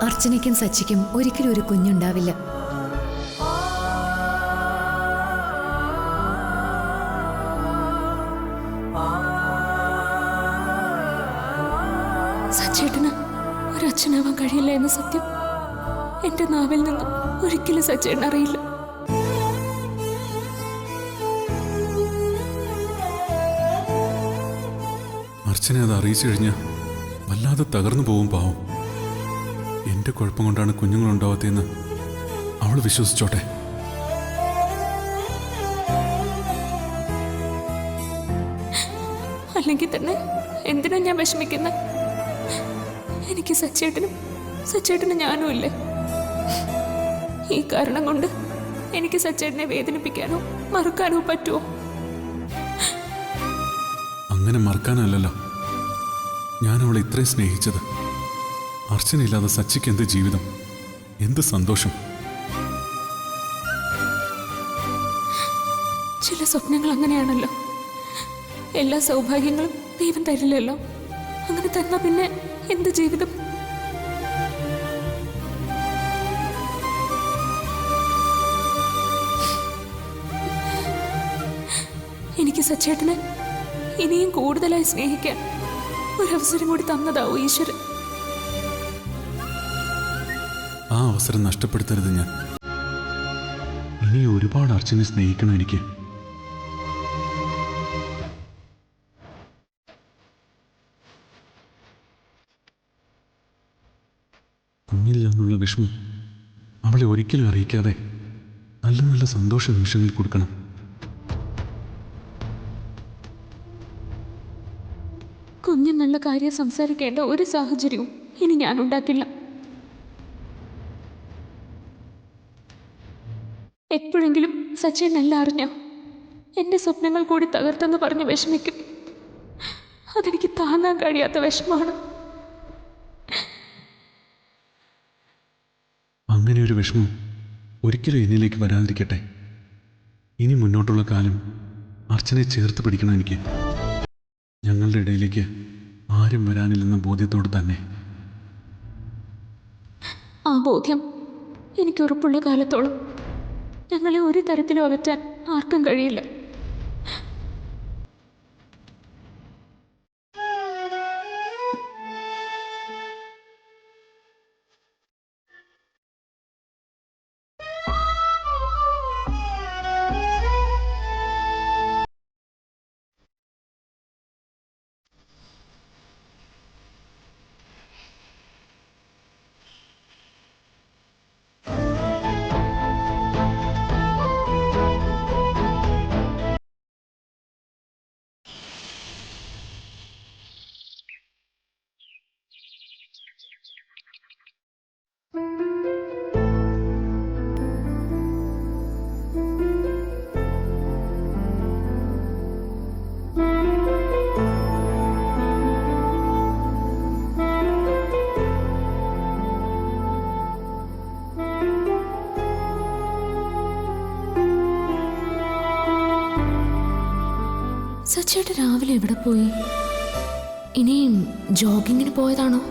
അർച്ചനയ്ക്കും സച്ചിക്കും ഒരിക്കലും ഒരു കുഞ്ഞുണ്ടാവില്ല. സച്ചേട്ടന് ഒരച്ഛനാവാൻ കഴിയില്ല എന്ന സത്യം എന്റെ നാവിൽ നിന്നും ഒരിക്കലും സച്ചേട്ടൻ അറിയില്ല. അർച്ചനെ അത് അറിയിച്ചു കഴിഞ്ഞാൽ വല്ലാതെ തകർന്നു പോകും. പാവം, എന്റെ കുഴപ്പം കൊണ്ടാണ് കുഞ്ഞുങ്ങളുണ്ടാവാത്തതെന്ന് അവൾ വിശ്വസിച്ചോട്ടെ. അല്ലെങ്കിൽ തന്നെ എന്തിനാ ഞാൻ വിഷമിക്കുന്നത്? എനിക്ക് സച്ചേട്ടനും ഞാനും ഇല്ലേ? ഈ കാരണം കൊണ്ട് എനിക്ക് സച്ചേട്ടനെ വേദനിപ്പിക്കാനോ മറക്കാനോ പറ്റുമോ? അങ്ങനെ മറക്കാനല്ലല്ലോ ഞാൻ അവളെ ഇത്രയും സ്നേഹിച്ചത്. അർച്ചനയില്ലാതെ സച്ചിക്ക് എന്ത് ജീവിതം, എന്ത് സന്തോഷം. ചില സ്വപ്നങ്ങൾ അങ്ങനെയാണല്ലോ. എല്ലാ സൗഭാഗ്യങ്ങളും ദൈവം തരില്ലല്ലോ. അങ്ങനെ തന്നാ പിന്നെ എന്ത് ജീവിതം? എനിക്ക് സച്ചേട്ടനെ ഇനിയും കൂടുതലായി സ്നേഹിക്കാൻ ഒരവസരം കൂടി തന്നതാവൂ ഈശ്വരൻ. ആ അവസരം നഷ്ടപ്പെടുത്തരുത്. ഞാൻ ഇനി ഒരുപാട് അർച്ചനെ സ്നേഹിക്കണം എനിക്ക്. കുഞ്ഞിൽ നിന്നുള്ള വിഷമം അവളെ ഒരിക്കലും അറിയിക്കാതെ നല്ല നല്ല സന്തോഷ നിമിഷങ്ങൾ കൊടുക്കണം. കുഞ്ഞെന്നുള്ള കാര്യം സംസാരിക്കേണ്ട ഒരു സാഹചര്യവും ഇനി ഞാൻ ഉണ്ടാക്കില്ല. എപ്പോഴെങ്കിലും സച്ചേട്ടനെല്ലാം അറിഞ്ഞോ എൻ്റെ സ്വപ്നങ്ങൾ കൂടി തകർത്തെന്ന് പറഞ്ഞ് വിഷമിക്കും. അതെനിക്ക് താങ്ങാൻ കഴിയാത്ത വിഷമമാണ്. അങ്ങനെ ഒരു വിഷമം ഒരിക്കലും എന്നിലേക്ക് വരാതിരിക്കട്ടെ. ഇനി മുന്നോട്ടുള്ള കാലം അർച്ചനയെ ചേർത്ത് പിടിക്കണം എനിക്ക്. ഞങ്ങളുടെ ഇടയിലേക്ക് ആരും വരാനില്ലെന്ന ബോധ്യത്തോട് തന്നെ. ആ ബോധ്യം എനിക്ക് ഉറപ്പുള്ള കാലത്തോളം ഞങ്ങളെ ഒരു തരത്തിലും അകറ്റാൻ ആർക്കും കഴിയില്ല. സച്ചേട്ടൻ രാവിലെ എവിടെ പോയി? ഇനിയും ജോഗിങ്ങിന് പോയതാണോ?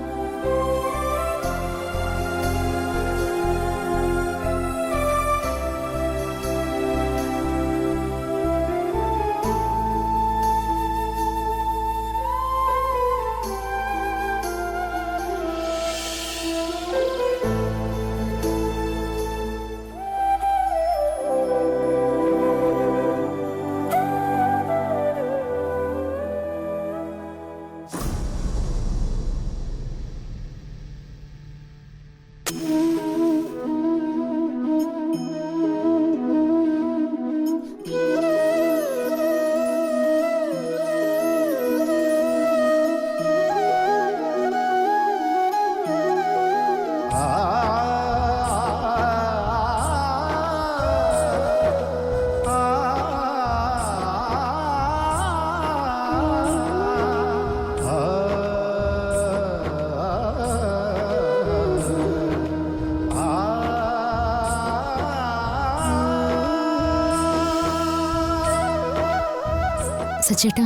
സച്ചേട്ടാ,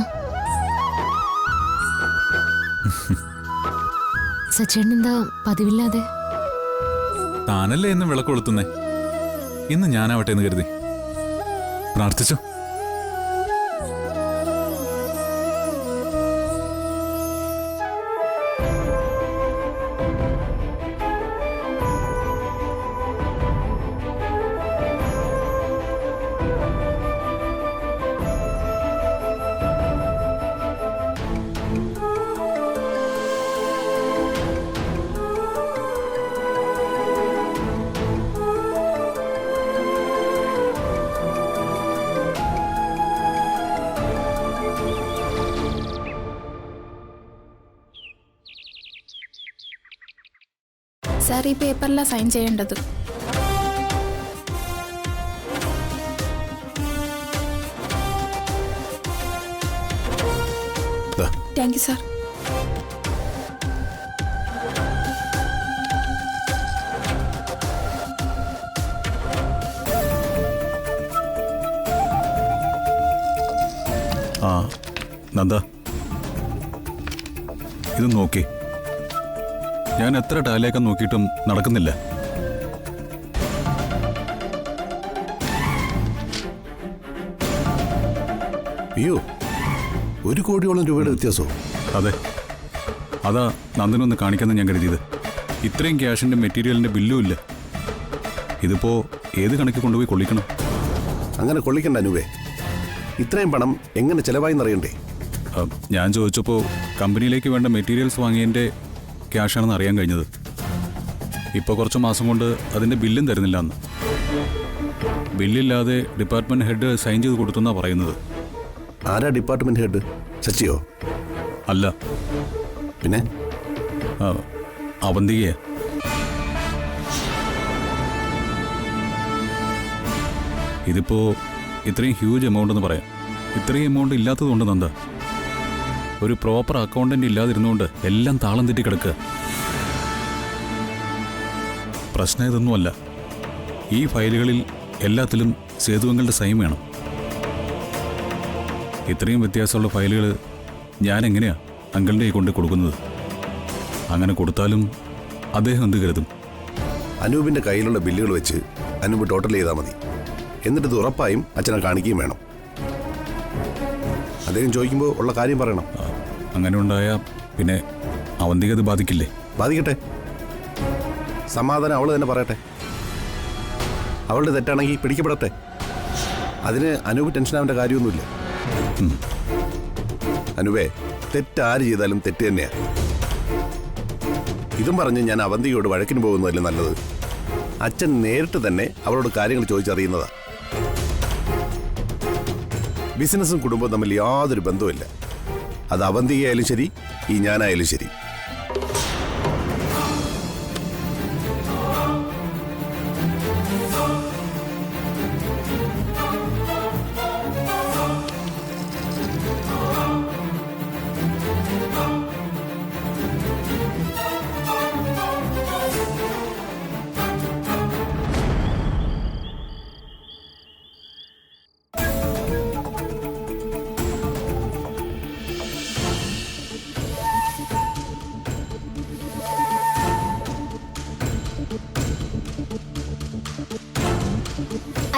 സച്ചേട്ടൻ എന്താ പതിവില്ലാതെ? താനല്ലേ എന്നും വിളക്ക് കൊളുത്തുന്നേ. ഇന്ന് ഞാനാവട്ടെ എന്ന് കരുതി പ്രാർത്ഥിച്ചോ. സാർ, ഈ പേപ്പറിലാണ് സൈൻ ചെയ്യേണ്ടത്. Thank you sir. ആ നന്ദ, ഇത് നോക്കി. ഞാൻ എത്ര ടാലിയൊക്കെ നോക്കിയിട്ടും നടക്കുന്നില്ല. അയ്യോ, 1 കോടിയോളം രൂപയുടെ വ്യത്യാസമോ? അതെ, അതാ നന്ദനൊന്ന് കാണിക്കാമെന്ന് ഞാൻ കരുതിയത്. ഇത്രയും ക്യാഷിൻ്റെ മെറ്റീരിയലിൻ്റെ ബില്ലും ഇല്ല. ഇതിപ്പോൾ ഏത് കണക്ക് കൊണ്ടുപോയി കൊള്ളിക്കണം? അങ്ങനെ കൊള്ളിക്കണ്ട അനൂപേ. ഇത്രയും പണം എങ്ങനെ ചെലവായെന്നറിയണ്ടേ? ഞാൻ ചോദിച്ചപ്പോൾ കമ്പനിയിലേക്ക് വേണ്ട മെറ്റീരിയൽസ് വാങ്ങിയതിൻ്റെ ക്യാഷാണെന്ന് അറിയാൻ കഴിഞ്ഞത്. ഇപ്പോൾ കുറച്ച് മാസം കൊണ്ട് അതിൻ്റെ ബില്ലും തരുന്നില്ല എന്ന്. ബില്ലില്ലാതെ ഡിപ്പാർട്ട്മെൻറ്റ് ഹെഡ് സൈൻ ചെയ്ത് കൊടുത്തെന്നാണ് പറയുന്നത്. ആരാ ഡിപ്പാർട്ട്മെന്റ് ഹെഡ്? സച്ചിയോ? അല്ല, പിന്നെ അവന്തികയാ. ഇതിപ്പോൾ ഇത്രയും ഹ്യൂജ് എമൗണ്ട് എന്ന് പറയാം. ഇത്രയും എമൗണ്ട് ഇല്ലാത്തതുകൊണ്ട് നന്ദ, ഒരു പ്രോപ്പർ അക്കൗണ്ടന്റ് ഇല്ലാതിരുന്നുകൊണ്ട് എല്ലാം താളം തെറ്റി കിടക്കുക. പ്രശ്നം ഇതൊന്നുമല്ല. ഈ ഫയലുകളിൽ എല്ലാത്തിലും സേതുവങ്ങളുടെ സൈൻ വേണം. ഇത്രയും വ്യത്യാസമുള്ള ഫയലുകൾ ഞാൻ എങ്ങനെയാ അങ്കിളിൻ്റെ കൈ കൊണ്ട് കൊടുക്കുന്നത്? അങ്ങനെ കൊടുത്താലും അദ്ദേഹം എന്ത് കരുതും? അനൂപിന്റെ കയ്യിലുള്ള ബില്ലുകൾ വെച്ച് അനൂപ് ടോട്ടൽ ചെയ്താൽ മതി. എന്നിട്ട് ഇത് ഉറപ്പായും അച്ഛനെ കാണിക്കുകയും വേണം. അദ്ദേഹം ചോദിക്കുമ്പോൾ ഉള്ള കാര്യം പറയണം. അങ്ങനെ ഉണ്ടായാൽ പിന്നെ അവന്തിക അത് ബാധിക്കില്ലേ? ബാധിക്കട്ടെ. സമാധാനം അവൾ തന്നെ പറയട്ടെ. അവളുടെ തെറ്റാണെങ്കിൽ പിടിക്കപ്പെടട്ടെ. അതിന് അനൂപ് ടെൻഷനാവേണ്ട കാര്യമൊന്നുമില്ല. അനൂപേ, തെറ്റാര് ചെയ്താലും തെറ്റ് തന്നെയാ. ഇതും പറഞ്ഞ് ഞാൻ അവന്തികയോട് വഴക്കിന് പോകുന്നതല്ലേ നല്ലത്. അച്ഛൻ നേരിട്ട് തന്നെ അവളോട് കാര്യങ്ങൾ ചോദിച്ചറിയുന്നതാ. ബിസിനസ്സും കുടുംബവും തമ്മിൽ യാതൊരു ബന്ധവുമില്ല. അത് അവന്തികയായാലും ശരി, ഈ ഞാനായാലും ശരി.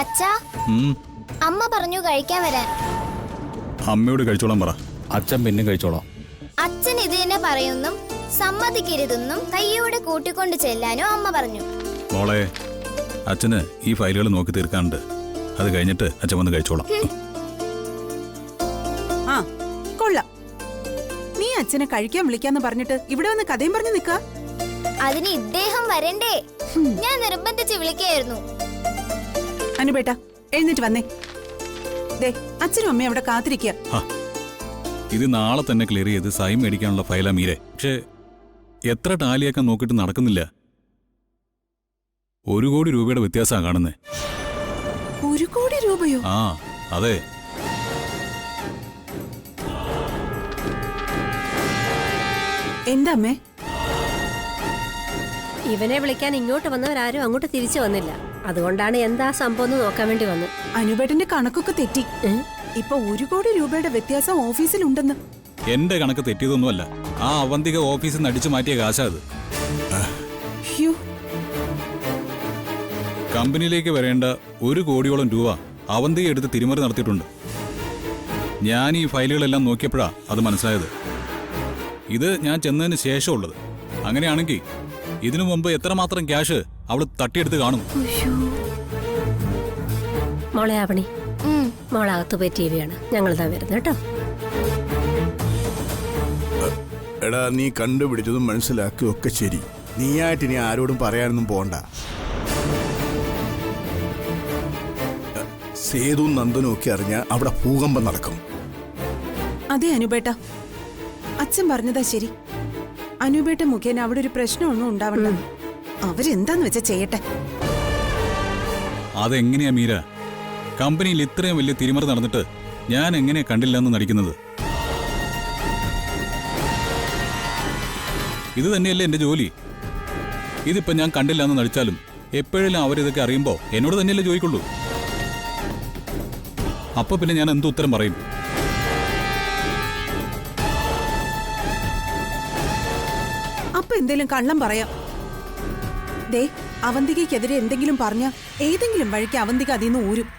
അച്ഛാ, അമ്മ പറഞ്ഞു കഴിക്കാൻ വരാൻ. അമ്മയോട് കഴിച്ചോളാൻ പറ. അച്ഛൻ പിന്നെ കഴിച്ചോളാം. അച്ഛൻ ഇത് തന്നെ പറയുന്നും സമ്മതിക്കരുതെന്നും കയ്യോടെ കൂട്ടിക്കൊണ്ട് ചെല്ലാനോ അമ്മ പറഞ്ഞു. മോളെ, അച്ഛന് ഈ ഫയലുകൾ നോക്കി തീർക്കാനുണ്ട്. അത് കഴിഞ്ഞിട്ട് അച്ഛൻ വന്ന് കഴിച്ചോളാം. ആ കൊള്ളാം. നീ അച്ഛനെ കഴിക്കാൻ വിളിക്കാന്ന് പറഞ്ഞിട്ട് ഇവിടെ വന്ന് കഥയും പറഞ്ഞു നിക്ക. അതിന് ഇദ്ദേഹം വരണ്ടേ? ഞാൻ നിർബന്ധിച്ച് വിളിക്കായിരുന്നു. അനുബേട്ട, എഴുന്നേറ്റ് വന്നേ. ദേ, അച്ഛനും അമ്മയും അവിടെ കാത്തിരിക്കുക. ഇത് നാളെ തന്നെ ക്ലിയർ ചെയ്ത് സൈൻ മേടിക്കാനുള്ള ഫയലാ മീരെ. പക്ഷേ എത്ര ടാലിയൊക്കെ നോക്കിയിട്ട് നടക്കുന്നില്ല. 1 കോടി രൂപയുടെ വ്യത്യാസമാണ് കാണുന്നേ. 1 കോടി രൂപയോ? ആ അതെ. എന്താ അമ്മേ? ഇവനെ വിളിക്കാൻ ഇങ്ങോട്ട് വന്നവരാരും അങ്ങോട്ട് തിരിച്ചു വന്നില്ല. അതുകൊണ്ടാണ് എന്താ സംഭവം എന്ന് നോക്കാൻ വേണ്ടി വന്നു. അനുബേട്ടന്റെ കണക്കൊക്കെ തെറ്റി. ഇപ്പൊ 1 കോടി രൂപയുടെ വ്യത്യാസം ഓഫീസിലുണ്ടെന്ന്. എന്റെ കണക്ക് തെറ്റിയതൊന്നുമല്ല. ആ അവന്തിക ഓഫീസിൽ നിന്ന് അടിച്ചു മാറ്റിയ കാശാ അത്. അയ്യോ, കമ്പനിയിലേക്ക് വരേണ്ട 1 കോടിയോളം രൂപ അവന്തിയെ എടുത്ത് തിരിമറി നടത്തിയിട്ടുണ്ട്. ഞാൻ ഈ ഫയലുകളെല്ലാം നോക്കിയപ്പോഴാണ് അത് മനസ്സിലായത്. ഇത് ഞാൻ ചെന്നതിന് ശേഷമുള്ളത്. അങ്ങനെയാണെങ്കിൽ ഇതിനു മുമ്പ് എത്രമാത്രം ക്യാഷ് അവൾ തട്ടിയെടുത്ത് കാണും. മോളെ ആവണി, മോളകത്ത് പോയി ടി വിയാണ്. ഞങ്ങളിതാ വരുന്നത് കേട്ടോ. എടാ, നീ കണ്ടുപിടിച്ചതും മനസ്സിലാക്കി ഒക്കെ ശരി. നീയായിട്ട് ഇനി ആരോടും പറയാനൊന്നും പോണ്ട. സേതുവും നന്ദനും ഒക്കെ അറിഞ്ഞ അവിടെ ഭൂകമ്പം നടക്കും. അതെ അനൂപേട്ട, അച്ഛൻ പറഞ്ഞതാ ശരി. അനൂപേട്ട മുഖേന അവിടെ ഒരു പ്രശ്നമൊന്നും ഉണ്ടാവണ്ട. അവരെന്താന്ന് വെച്ചാ ചെയ്യട്ടെ. അതെങ്ങനെയാ മീര? കമ്പനിയിൽ ഇത്രയും വലിയ തിരിമറി നടന്നിട്ട് ഞാൻ എങ്ങനെയാ കണ്ടില്ലെന്ന് നടിക്കുന്നത്? ഇത് തന്നെയല്ലേ എന്റെ ജോലി. ഇതിപ്പോ ഞാൻ കണ്ടില്ല എന്ന് നടിച്ചാലും എപ്പോഴെല്ലാം അവരിതൊക്കെ അറിയുമ്പോ എന്നോട് തന്നെയല്ലേ ചോദിക്കുള്ളൂ. അപ്പൊ പിന്നെ ഞാൻ എന്ത് ഉത്തരം പറയും? അപ്പൊ എന്തേലും കള്ളം പറയാം. ദേ, അവന്തികയ്ക്കെതിരെ എന്തെങ്കിലും പറഞ്ഞ ഏതെങ്കിലും വഴിക്ക് അവന്തിക അതിന്ന് ഊരും.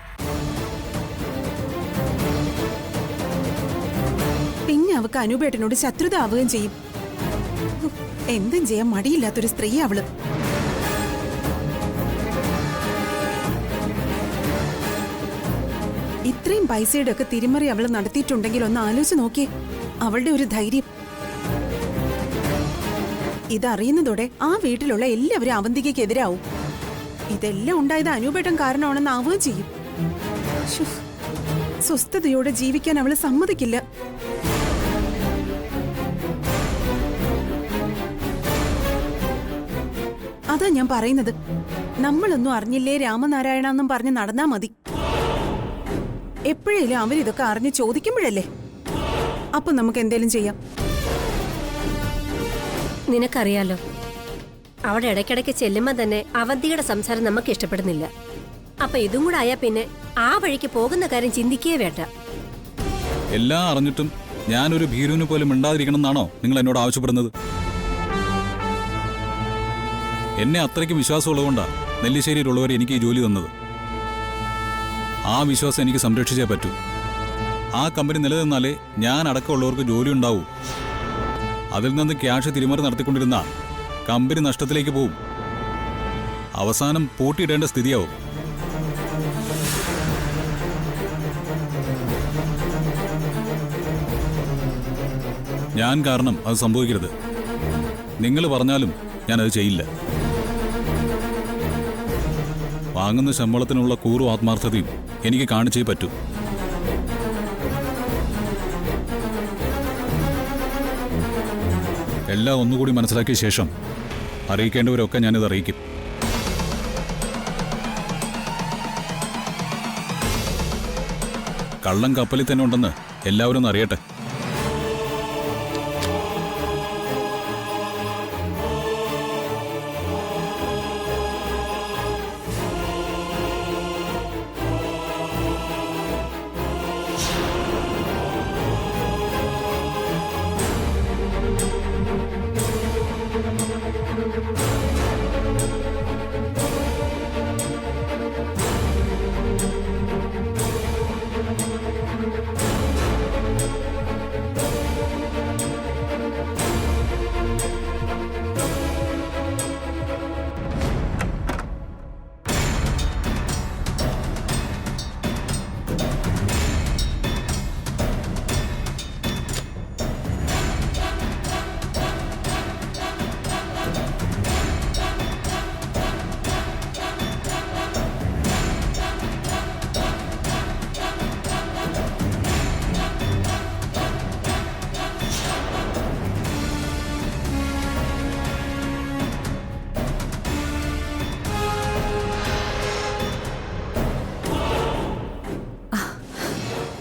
പിന്നെ അവക്ക് അനൂപേട്ടനോട് ശത്രുത ആവുകയും ചെയ്യും. എന്തും ചെയ്യാൻ മടിയില്ലാത്തൊരു സ്ത്രീ അവള്. ഇത്രയും പൈസയുടെ ഒക്കെ തിരിമറി അവള് നടത്തിയിട്ടുണ്ടെങ്കിൽ ഒന്ന് ആലോചിച്ച് നോക്കിയേ അവളുടെ ഒരു ധൈര്യം. ഇതറിയുന്നതോടെ ആ വീട്ടിലുള്ള എല്ലാവരും അവന്തികയ്ക്കെതിരാവും. ഇതെല്ലാം ഉണ്ടായത് അനൂപേട്ടൻ കാരണമാണെന്ന് ആവുകയും ചെയ്യും. സ്വസ്ഥതയോടെ ജീവിക്കാൻ അവള് സമ്മതിക്കില്ല. അതാ ഞാൻ പറയുന്നത്, നമ്മളൊന്നും അറിഞ്ഞില്ലേ രാമനാരായണ എന്നും പറഞ്ഞ് നടന്നാ മതി. എപ്പോഴേലും അവരിതൊക്കെ അറിഞ്ഞ് ചോദിക്കുമ്പോഴല്ലേ അപ്പൊ നമുക്ക് എന്തേലും ചെയ്യാം. നിനക്കറിയാലോ, അവിടെ ഇടയ്ക്കിടയ്ക്ക് ചെല്ലുമ്പോ തന്നെ അവന്തിയുടെ സംസാരം നമുക്ക് ഇഷ്ടപ്പെടുന്നില്ല. അപ്പൊ ഇതും കൂടെ ആയാ പിന്നെ ആ വഴിക്ക് പോകുന്ന കാര്യം ചിന്തിക്കേ വേണ്ട. എല്ലാം അറിഞ്ഞിട്ടും ഞാനൊരു ഭീരുവിന് പോലും മിണ്ടാതിരിക്കണം എന്നാണോ നിങ്ങൾ എന്നോട് ആവശ്യപ്പെടുന്നത്? എന്നെ അത്രയ്ക്ക് വിശ്വാസമുള്ളതുകൊണ്ടാണ് നെല്ലിശ്ശേരിയിലുള്ളവർ എനിക്ക് ഈ ജോലി തന്നത്. ആ വിശ്വാസം എനിക്ക് സംരക്ഷിച്ചേ പറ്റൂ. ആ കമ്പനി നിലനിന്നാലേ ഞാൻ അടക്കമുള്ളവർക്ക് ജോലി ഉണ്ടാവൂ. അതിൽ നിന്ന് ക്യാഷ് തിരിമറി നടത്തിക്കൊണ്ടിരുന്ന കമ്പനി നഷ്ടത്തിലേക്ക് പോവും. അവസാനം പൂട്ടിയിടേണ്ട സ്ഥിതിയാവും. ഞാൻ കാരണം അത് സംഭവിക്കരുത്. നിങ്ങൾ പറഞ്ഞാലും ഞാനത് ചെയ്യില്ല. വാങ്ങുന്ന ശമ്പളത്തിനുള്ള കൂറും ആത്മാർത്ഥതയും എനിക്ക് കാണിച്ചേ പറ്റൂ. എല്ലാം ഒന്നുകൂടി മനസ്സിലാക്കിയ ശേഷം അറിയിക്കേണ്ടവരൊക്കെ ഞാനിത് അറിയിക്കും. കള്ളം കപ്പലിൽ തന്നെ ഉണ്ടെന്ന് എല്ലാവരും ഒന്ന് അറിയട്ടെ.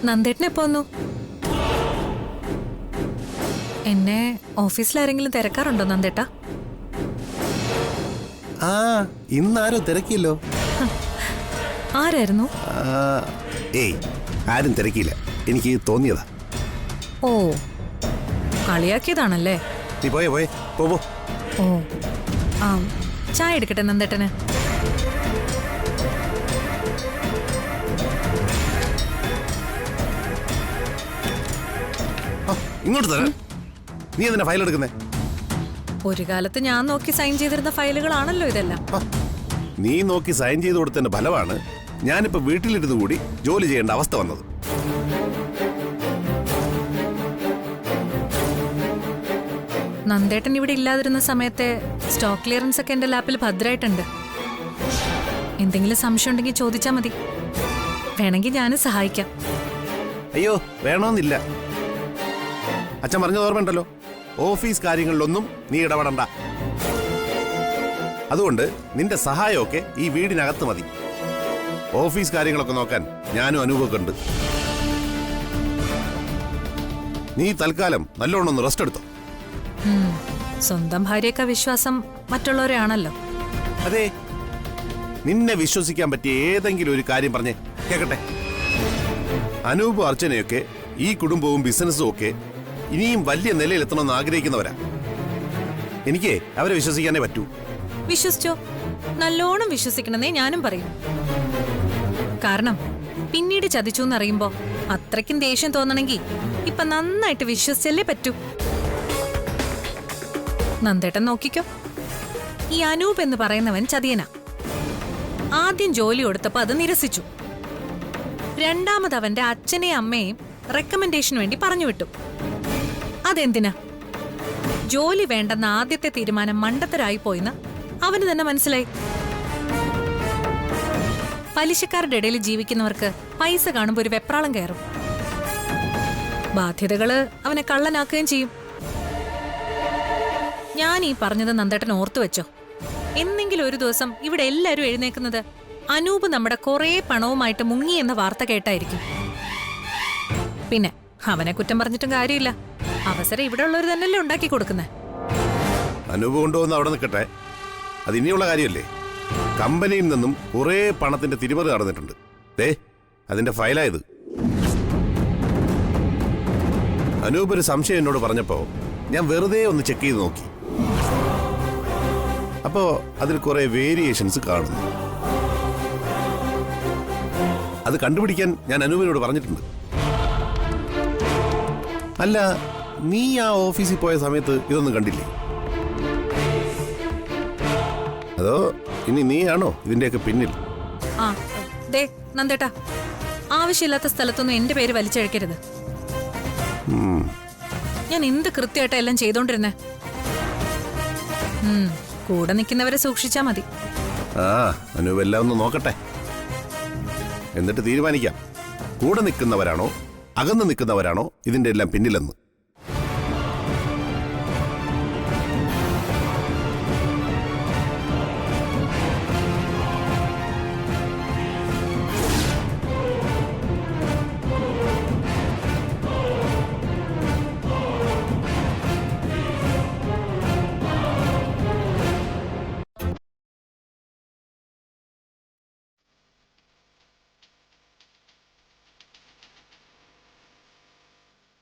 നന്ദേട്ടനെ പോന്നു. എന്നെ ഓഫീസിലാരെങ്കിലും തിരക്കാറുണ്ടോ നന്ദേട്ടാ? ആ, ഇന്നാരോ തിരക്കില്ലോ. ആരായിരുന്നു? ഏയ്, ആരും തിരക്കിയില്ല. എനിക്ക് തോന്നിയതാ. ഓ, കളിയാക്കിയതാണല്ലേ? നീ പോയേ പോയേ പോ. ഓ, ആ, ചായ എടുക്കട്ടെ നന്ദേട്ടന്? ഇങ്ങോട്ട് തരാം. നീ എന്തിനാ ഫയൽ എടുക്കുന്നേ? ഒരു കാലത്ത് ഞാൻ നോക്കി സൈൻ ചെയ്തിരുന്ന ഫയലുകളാണല്ലോ ഇതെല്ലാം. നീ നോക്കി സൈൻ ചെയ്ത് കൊടുത്തതിന്റെ ഫലമാണ് ഞാനിപ്പോ വീട്ടിലിരുന്ന് കൂടി ജോലി ചെയ്യേണ്ട അവസ്ഥ വന്നത്. നന്ദേട്ടൻ ഇവിടെ ഇല്ലാതിരുന്ന സമയത്തെ സ്റ്റോക്ക് ക്ലിയറൻസ് ഒക്കെ എന്റെ ലാപ്പിൽ ഭദ്രമായിട്ടുണ്ട്. എന്തെങ്കിലും സംശയം ഉണ്ടെങ്കിൽ ചോദിച്ചാൽ മതി. വേണമെങ്കിൽ ഞാൻ സഹായിക്കാം. അയ്യോ വേണമെന്നില്ല. അച്ഛൻ പറഞ്ഞത് ഓർമ്മയുണ്ടല്ലോ, ഓഫീസ് കാര്യങ്ങളിലൊന്നും നീ ഇടപെടണ്ട. അതുകൊണ്ട് നിന്റെ സഹായമൊക്കെ ഈ വീടിനകത്ത് മതി. ഓഫീസ് കാര്യങ്ങളൊക്കെ നോക്കാൻ ഞാനും അനൂപൊക്കെ ഉണ്ട്. നീ തൽക്കാലം നല്ലോണം ഒന്ന് റെസ്റ്റ് എടുത്തോ. സ്വന്തം ഭാര്യയൊക്കെ വിശ്വാസം മറ്റുള്ളവരെ ആണല്ലോ. അതെ, നിന്നെ വിശ്വസിക്കാൻ പറ്റിയ ഏതെങ്കിലും ഒരു കാര്യം പറഞ്ഞേ കേക്കട്ടെ. അനൂപ് അർച്ചനയൊക്കെ ഈ കുടുംബവും ബിസിനസ്സും ഒക്കെ ഇനിയും വലിയ നിലയിലെത്തണമെന്ന് ആഗ്രഹിക്കുന്നവരാ. എനിക്ക് അവരെ വിശ്വസിക്കാനേ പറ്റൂ. വിശ്വസിച്ചോ? നല്ലോണം വിശ്വസിക്കണമെന്നേ ഞാനും പറയും. കാരണം പിന്നീട് ചതിച്ചു എന്നറിയുമ്പോ അത്രയ്ക്കും ദേഷ്യം തോന്നണമെങ്കിൽ ഇപ്പൊ നന്നായിട്ട് വിശ്വസിച്ചല്ലേ പറ്റൂ. നന്ദേട്ടൻ നോക്കിക്കോ, ഈ അനൂപ് എന്ന് പറയുന്നവൻ ചതിയനാ. ആദ്യം ജോലി കൊടുത്തപ്പോ അത് നിരസിച്ചു. രണ്ടാമത് അവന്റെ അച്ഛനെയും അമ്മയെയും റെക്കമെൻഡേഷന് വേണ്ടി പറഞ്ഞു വിട്ടു. അതെന്തിനാ? ജോലി വേണ്ടെന്ന ആദ്യത്തെ തീരുമാനം മണ്ടത്തരായി പോയിന്ന് അവന് തന്നെ മനസ്സിലായി. പലിശക്കാരുടെ ഇടയിൽ ജീവിക്കുന്നവർക്ക് പൈസ കാണുമ്പോൾ ഒരു വെപ്രാളം കയറും. ബാധ്യതകള് അവനെ കള്ളനാക്കുകയും ചെയ്യും. ഞാൻ ഈ പറഞ്ഞത് നന്ദേട്ടൻ ഓർത്തു വെച്ചോ. എന്നെങ്കിലും ഒരു ദിവസം ഇവിടെ എല്ലാവരും എഴുന്നേക്കുന്നത് അനൂപ് നമ്മുടെ കുറേ പണവുമായിട്ട് മുങ്ങി എന്ന വാർത്ത കേട്ടായിരിക്കും. പിന്നെ അവനെ കുറ്റം പറഞ്ഞിട്ടും കാര്യമില്ല. അവസരം ഇവിടെ ഉള്ളവർ തന്നെയല്ലേ ഉണ്ടാക്കി കൊടുക്കുന്നത്. അനൂപ് കൊണ്ടുവന്ന് അവിടെ നിൽക്കട്ടെ, അത് ഇനിയുള്ള കാര്യമല്ലേ. കമ്പനിയിൽ നിന്നും കുറേ പണത്തിന്റെ തിരിമറി നടന്നിട്ടുണ്ട്. അതിന്റെ ഫയലായത്. അനൂപ് ഒരു സംശയം എന്നോട് പറഞ്ഞപ്പോ ഞാൻ വെറുതെ ഒന്ന് ചെക്ക് ചെയ്ത് നോക്കി. അപ്പോ അതിൽ കുറെ വേരിയേഷൻസ് കാണുന്നു. അത് കണ്ടുപിടിക്കാൻ ഞാൻ അനൂപിനോട് പറഞ്ഞിട്ടുണ്ട്. അല്ല, നീ ആ ഓഫീസിൽ പോയ സമയത്ത് ഇതൊന്നും കണ്ടില്ലേ? അതോ ഇനി നീയാണോ ഇതിന്റെയൊക്കെ പിന്നിൽ? ആ ദേ നന്ദേട്ടാ, ആവശ്യമില്ലാത്ത സ്ഥലത്തൊന്നും എന്റെ പേര് വലിച്ചഴക്കരുത്. ഞാൻ എന്ത് കൃത്യമായിട്ടാ എല്ലാം ചെയ്തോണ്ടിരുന്നേ. കൂടെ നിൽക്കുന്നവരെ സൂക്ഷിച്ചാ മതി. ആ അനൂപ് എല്ലാം ഒന്ന് നോക്കട്ടെ, എന്നിട്ട് തീരുമാനിക്കാം കൂടെ നിൽക്കുന്നവരാണോ അകന്ന് നിൽക്കുന്നവരാണോ ഇതിന്റെ എല്ലാം പിന്നിലെന്ന്.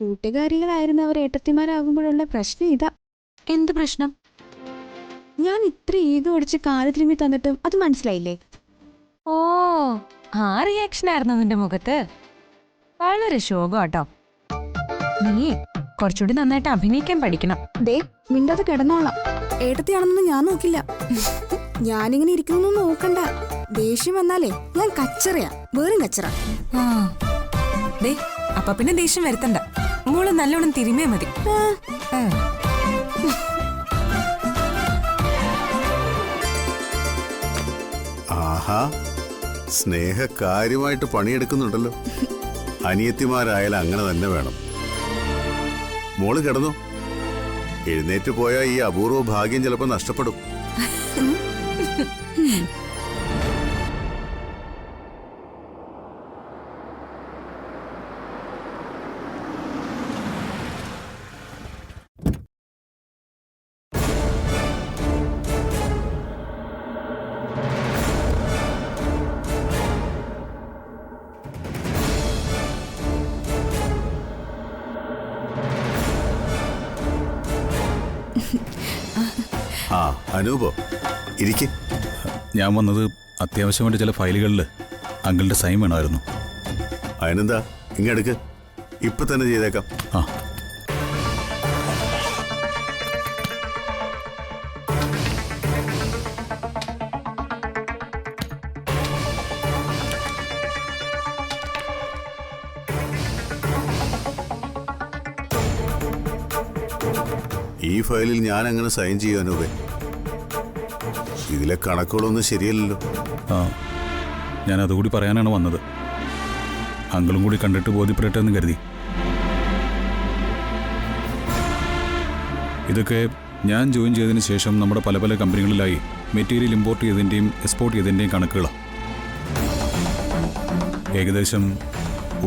കൂട്ടുകാരികളായിരുന്നവർ ഏട്ടത്തിമാരാകുമ്പോഴുള്ള പ്രശ്നം ഇതാ. എന്ത് പ്രശ്നം? ഞാൻ ഇത്ര ഈഗോ അടിച്ച് കാല് തിരുമ്മി തന്നിട്ടും അത് മനസ്സിലായില്ലേ? ഓ, ആ റിയാക്ഷൻ ആയിരുന്നു നിന്റെ മുഖത്ത്. വളരെ ശോകം കേട്ടോ. നീ കുറച്ചുകൂടി നന്നായിട്ട് അഭിനയിക്കാൻ പഠിക്കണം. ദേ മിണ്ടാതെ കിടന്നോളാം. ഏട്ടത്തിയാണെന്നൊന്നും ഞാൻ നോക്കില്ല. ഞാനിങ്ങനെ ഇരിക്കുന്നു നോക്കണ്ട. ദേഷ്യം വന്നാലേ ഞാൻ കച്ചറയാ, വേറും കച്ചറ. ദേ അപ്പൊ പിന്നെ ദേഷ്യം വരുത്തണ്ട. മോള് നല്ലോണം തിരുമേ മതി. ആഹാ, സ്നേഹ കാര്യമായിട്ട് പണിയെടുക്കുന്നുണ്ടല്ലോ. അനിയത്തിമാരായാലും അങ്ങനെ തന്നെ വേണം. മോള് കിടന്നു. എഴുന്നേറ്റ് പോയാൽ ഈ അപൂർവ ഭാഗ്യം ചിലപ്പോൾ നഷ്ടപ്പെടും. ആ അനൂപോ, ഇരിക്കെ. ഞാൻ വന്നത് അത്യാവശ്യമായിട്ട് ചില ഫയലുകളിൽ അങ്കിളുടെ സൈൻ വേണമായിരുന്നു. അതിനെന്താ, ഇങ്ങെടുക്ക്. ഇപ്പൊ തന്നെ ചെയ്തേക്കാം. ആ ഫയലിൽ ഞാൻ അങ്ങനെ സൈൻ ചെയ്യാനോ? ഇതിലെ കണക്കുകളൊന്നും ശരിയല്ലല്ലോ. ആ ഞാൻ അതുകൂടി പറയാനാണ് വന്നത്. അങ്കിളും കൂടി കണ്ടിട്ട് ബോധ്യപ്പെടട്ടെന്ന് കരുതി. ഇതൊക്കെ ഞാൻ ജോയിൻ ചെയ്തതിന് ശേഷം നമ്മുടെ പല പല കമ്പനികളിലായി മെറ്റീരിയൽ ഇമ്പോർട്ട് ചെയ്തതിൻ്റെയും എക്സ്പോർട്ട് ചെയ്തതിൻ്റെയും കണക്കുകളാണ്. ഏകദേശം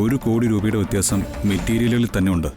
1 കോടി രൂപയുടെ വ്യത്യാസം മെറ്റീരിയലുകളിൽ തന്നെ ഉണ്ട്.